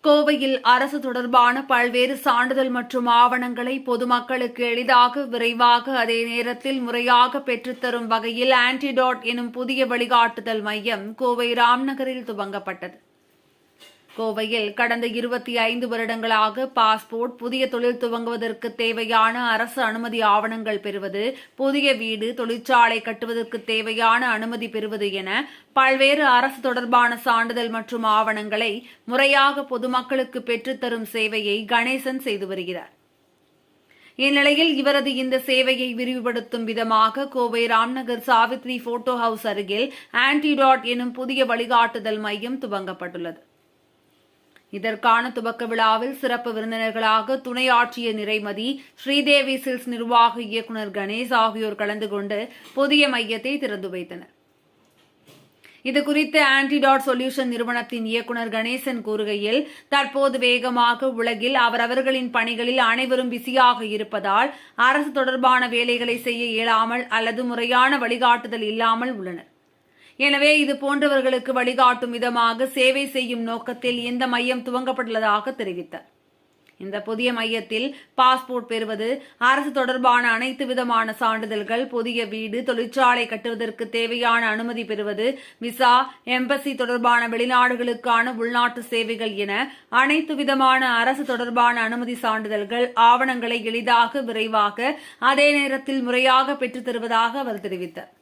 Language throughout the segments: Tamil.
கோவையில் அரசு தொடர்பான பல்வேறு சான்றிதழ் மற்றும் ஆவணங்களை பொதுமக்களுக்கு எளிதாக, விரைவாக, அதே நேரத்தில் முறையாக பெற்றுத்தரும் வகையில் ஆன்டிடாட் எனும் புதிய வழிகாட்டுதல் மையம் கோவை ராம்நகரில் துவங்கப்பட்டது. கோவையில் கடந்த 25 வருடங்களாக பாஸ்போர்ட், புதிய தொழில் துவங்குவதற்கு தேவையான அரசு அனுமதி ஆவணங்கள் பெறுவது, புதிய வீடு, தொழிற்சாலை கட்டுவதற்கு தேவையான அனுமதி பெறுவது என பல்வேறு அரசு தொடர்பான சான்றிதழ் மற்றும் ஆவணங்களை முறையாக பொதுமக்களுக்கு பெற்றுத்தரும் சேவையை கணேசன் செய்து வருகிறார். இந்நிலையில் இவரது இந்த சேவையை விரிவுபடுத்தும் விதமாக கோவை ராம்நகர் சாவித்ரி போட்டோ ஹவுஸ் அருகில் ஆன்டிடாட் எனும் புதிய வழிகாட்டுதல் மையம் துவங்கப்பட்டுள்ளது. இதற்கான துவக்க விழாவில் சிறப்பு விருந்தினர்களாக துணை ஆட்சியர் நிறைமதி, ஸ்ரீதேவி சில்ஸ் நிர்வாக இயக்குநர் கணேஷ் ஆகியோர் கலந்து கொண்டு புதிய மையத்தை திறந்து வைத்தனர். இதுகுறித்து ஆன்டிடாட் சொல்யூஷன் நிறுவனத்தின் இயக்குநர் கணேசன் கூறுகையில், தற்போது வேகமாக உலகில் அவரவர்களின் பணிகளில் அனைவரும் பிஸியாக இருப்பதால் அரசு தொடர்பான வேலைகளை செய்ய இயலாமல் அல்லது முறையான வழிகாட்டுதல் இல்லாமல் உள்ளனர். எனவே இது போன்றவர்களுக்கு வழிகாட்டும் விதமாக சேவை செய்யும் நோக்கத்தில் இந்த மையம் துவங்கப்பட்டுள்ளதாக தெரிவித்தார். இந்த புதிய மையத்தில் பாஸ்போர்ட் பெறுவது, அரசு தொடர்பான அனைத்து விதமான சான்றிதழ்கள், புதிய வீடு, தொழிற்சாலை கட்டுவதற்கு தேவையான அனுமதி பெறுவது, விசா, எம்பசி தொடர்பான வெளிநாடுகளுக்கான உள்நாட்டு சேவைகள் என அனைத்து விதமான அரசு தொடர்பான அனுமதி சான்றிதழ்கள், ஆவணங்களை எளிதாக, விரைவாக, அதே நேரத்தில் முறையாக பெற்றுத் தருவதாக அவர் தெரிவித்தார்.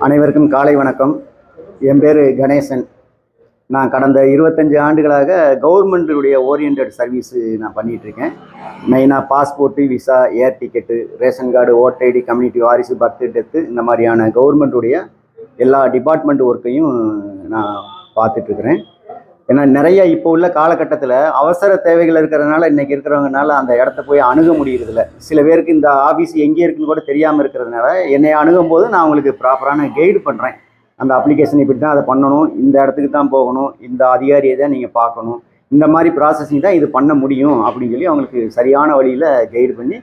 அனைவருக்கும் காலை வணக்கம். என் பேர் கணேசன். நான் கடந்த 25 ஆண்டுகளாக கவர்மெண்ட்டுடைய ஓரியன்ட் சர்வீஸு நான் பண்ணிகிட்ருக்கேன். மெயினாக passport, visa, air ticket, ration card, voter ID, community வாரிசு, பர்த் டெத்து, இந்த மாதிரியான கவர்மெண்ட்டுடைய எல்லா டிபார்ட்மெண்ட் ஒர்க்கையும் நான் பார்த்துட்ருக்குறேன். ஏன்னா நிறைய இப்போ உள்ள காலகட்டத்தில் அவசர தேவைகள் இருக்கிறதுனால இன்றைக்கி இருக்கிறவங்கனால அந்த இடத்த போய் அணுக முடியறதில்ல. சில பேருக்கு இந்த ஆஃபீஸ் எங்கே இருக்குன்னு கூட தெரியாமல் இருக்கிறதுனால என்னை அணுகும் போது நான் அவங்களுக்கு ப்ராப்பரான கைடு பண்ணுறேன். அந்த அப்ளிகேஷன் இப்படி தான் அதை பண்ணணும், இந்த இடத்துக்கு தான் போகணும், இந்த அதிகாரியை தான் நீங்கள் பார்க்கணும், இந்த மாதிரி ப்ராசஸிங் தான் இது பண்ண முடியும் அப்படின்னு சொல்லி அவங்களுக்கு சரியான வழியில் கைடு பண்ணி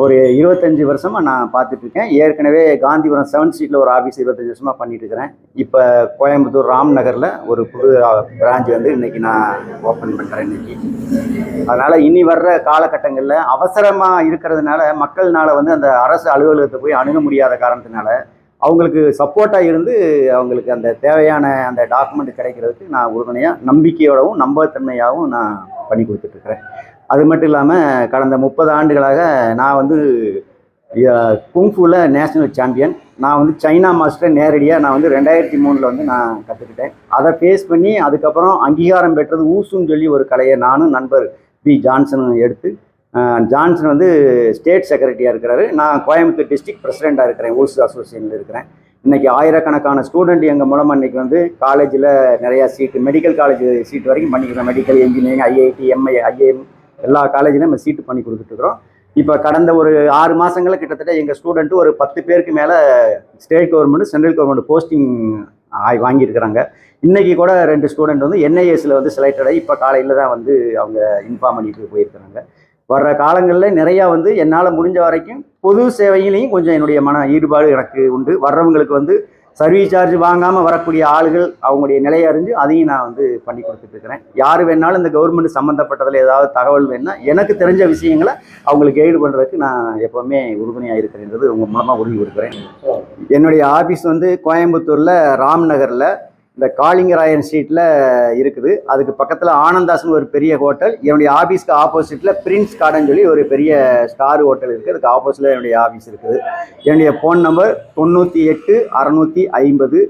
ஒரு 25 வருஷமாக நான் பார்த்துட்ருக்கேன். ஏற்கனவே காந்திபுரம் 7th ஸ்ட்ரீட்டில் ஒரு ஆஃபீஸ் 25 வருஷமாக பண்ணிட்டு இருக்கிறேன். இப்போ கோயம்புத்தூர் ராம் நகரில் ஒரு புது பிரான்ச் வந்து இன்றைக்கி நான் ஓப்பன் பண்ணுறேன் இன்றைக்கி. அதனால் இனி வர்ற காலகட்டங்களில் அவசரமாக இருக்கிறதுனால மக்கள்னால வந்து அந்த அரசு அலுவலகத்தை போய் அணுக முடியாத காரணத்தினால அவங்களுக்கு சப்போர்ட்டாக இருந்து அவங்களுக்கு அந்த தேவையான அந்த டாக்குமெண்ட் கிடைக்கிறதுக்கு நான் உறுதுணையாக நம்பிக்கையோடவும் நம்பகத்தன்மையாகவும் நான் பண்ணி கொடுத்துட்ருக்குறேன். அது மட்டும் இல்லாமல் கடந்த 30 ஆண்டுகளாக நான் வந்து குங்ஃபுவில் நேஷனல் சாம்பியன். நான் வந்து சைனா மாஸ்டரை நேரடியாக நான் வந்து 2003 வந்து நான் கற்றுக்கிட்டேன். அதை ஃபேஸ் பண்ணி அதுக்கப்புறம் அங்கீகாரம் பெற்றது ஊசுன்னு சொல்லி ஒரு கலையை நானும் நண்பர் பி ஜான்சன் எடுத்து, ஜான்சன் வந்து ஸ்டேட் செக்ரட்டரியாக இருக்கிறாரு. நான் கோயம்புத்தூர் டிஸ்ட்ரிக்ட் பிரசிடெண்ட்டாக இருக்கிறேன், ஊசு அசோசியேஷனில் இருக்கிறேன். இன்றைக்கி ஆயிரக்கணக்கான ஸ்டூடெண்ட் எங்கள் மூலமாக இன்றைக்கி வந்து காலேஜில் நிறையா சீட்டு, மெடிக்கல் காலேஜ் சீட்டு வரைக்கும் பண்ணிக்கிறோம். Medical engineering, IIT, MI, IAM எல்லா காலேஜிலும் நம்ம சீட்டு பண்ணி கொடுத்துட்ருக்குறோம். இப்போ கடந்த ஒரு 6 மாதங்களில் கிட்டத்தட்ட எங்கள் ஸ்டூடெண்ட்டு ஒரு 10 பேருக்கு மேலே state government, central government posting வாங்கியிருக்கிறாங்க. இன்றைக்கி கூட 2 ஸ்டூடெண்ட் வந்து என்ஐஎஸில் வந்து செலக்டட் ஆகி இப்போ காலையில் தான் வந்து அவங்க இன்ஃபார்ம் பண்ணிட்டு போயிருக்கிறாங்க. வர்ற காலங்களில் நிறையா வந்து என்னால் முடிஞ்ச வரைக்கும் பொது சேவையிலையும் கொஞ்சம் என்னுடைய மன ஈடுபாடு எனக்கு உண்டு. வர்றவங்களுக்கு வந்து சர்வீஸ் சார்ஜ் வாங்காமல் வரக்கூடிய ஆளுகள் அவங்களுடைய நிலையை அறிஞ்சு அதையும் நான் வந்து பண்ணி கொடுத்துட்ருக்கிறேன். யார் வேணாலும் இந்த கவர்மெண்ட் சம்மந்தப்பட்டதில் ஏதாவது தகவல் வேணுன்னா எனக்கு தெரிஞ்ச விஷயங்களை அவங்களுக்கு கைடு பண்ணுறதுக்கு நான் எப்போவுமே உறுதுணையாக இருக்கிறேன்றது உங்கள் மூலமாக உறுதி கொடுக்குறேன். என்னுடைய ஆஃபீஸ் வந்து கோயம்புத்தூரில் ராம் நகரில் இந்த காளிங்கராயன் ஸ்ட்ரீட்டில் இருக்குது. அதுக்கு பக்கத்தில் ஆனந்தாஸ்னு ஒரு பெரிய ஹோட்டல். என்னுடைய ஆஃபீஸ்க்கு ஆப்போசிட்டில் பிரின்ஸ் கார்டன் சொல்லி ஒரு பெரிய ஸ்டார் ஹோட்டல் இருக்குது. அதுக்கு ஆப்போசிட்டில் என்னுடைய ஆஃபீஸ் இருக்குது. என்னுடைய ஃபோன் நம்பர் 98 650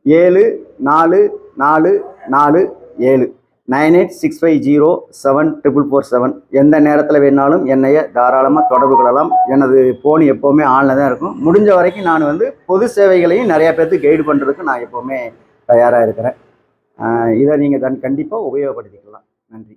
744447 9865074447. எந்த நேரத்தில் வேணாலும் என்னைய தாராளமாக தொடர்பு கொள்ளலாம். எனது ஃபோன் எப்போவுமே ஆனில் தான் இருக்கும். முடிஞ்ச வரைக்கும் நான் வந்து பொது சேவைகளையும் நிறையா பேர்த்துக்கு கைடு பண்ணுறதுக்கு நான் எப்போவுமே தயாராக இருக்கிறேன். இதை நீங்கள் கண்டிப்பாக உபயோகப்படுத்திக்கலாம். நன்றி.